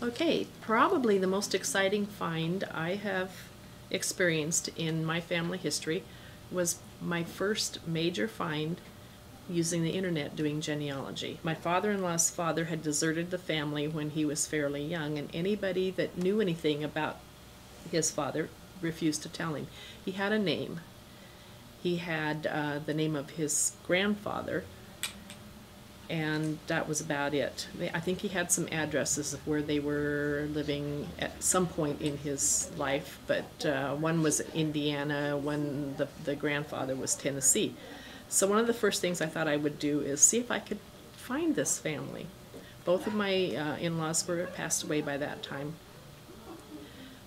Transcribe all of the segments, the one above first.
Okay, probably the most exciting find I have experienced in my family history was my first major find using the internet doing genealogy. My father-in-law's father had deserted the family when he was fairly young, and anybody that knew anything about his father refused to tell him. He had a name. He had the name of his grandfather, and that was about it. I think he had some addresses of where they were living at some point in his life, but one was Indiana, the grandfather was Tennessee. So one of the first things I thought I would do is see if I could find this family. Both of my in-laws were passed away by that time.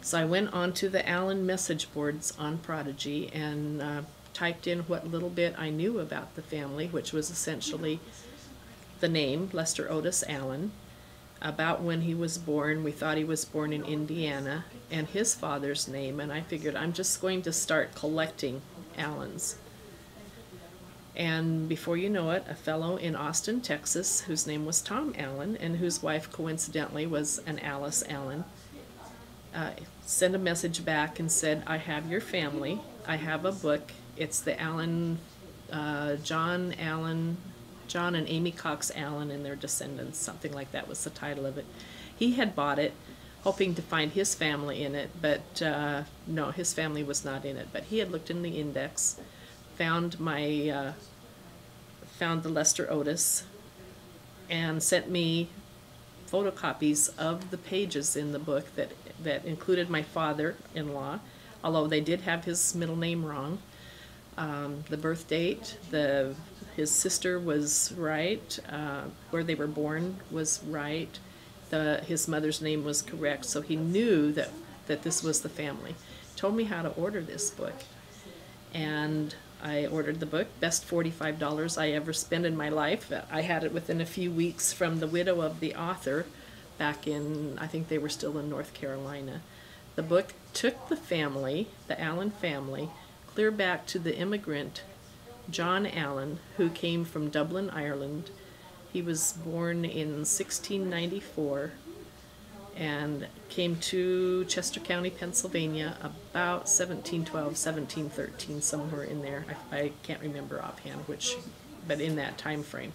So I went onto the Allen message boards on Prodigy and typed in what little bit I knew about the family, which was essentially the name, Lester Otis Allen, about when he was born. We thought he was born in Indiana, and his father's name, and I figured I'm just going to start collecting Allens. And before you know it, a fellow in Austin, Texas, whose name was Tom Allen, and whose wife coincidentally was an Alice Allen, sent a message back and said, I have your family. I have a book. It's the Allen, John and Amy Cox Allen and their descendants, something like that was the title of it. He had bought it, hoping to find his family in it, but no, his family was not in it. But he had looked in the index, found the Lester Otis, and sent me photocopies of the pages in the book that included my father-in-law, although they did have his middle name wrong. The birth date, his sister was right, where they were born was right, his mother's name was correct, so he knew that this was the family. Told me how to order this book, and I ordered the book. Best $45 I ever spent in my life. I had it within a few weeks from the widow of the author back in, I think they were still in North Carolina. The book took the family, the Allen family, clear back to the immigrant John Allen, who came from Dublin, Ireland. He was born in 1694 and came to Chester County, Pennsylvania about 1712, 1713, somewhere in there. I can't remember offhand which, but in that time frame.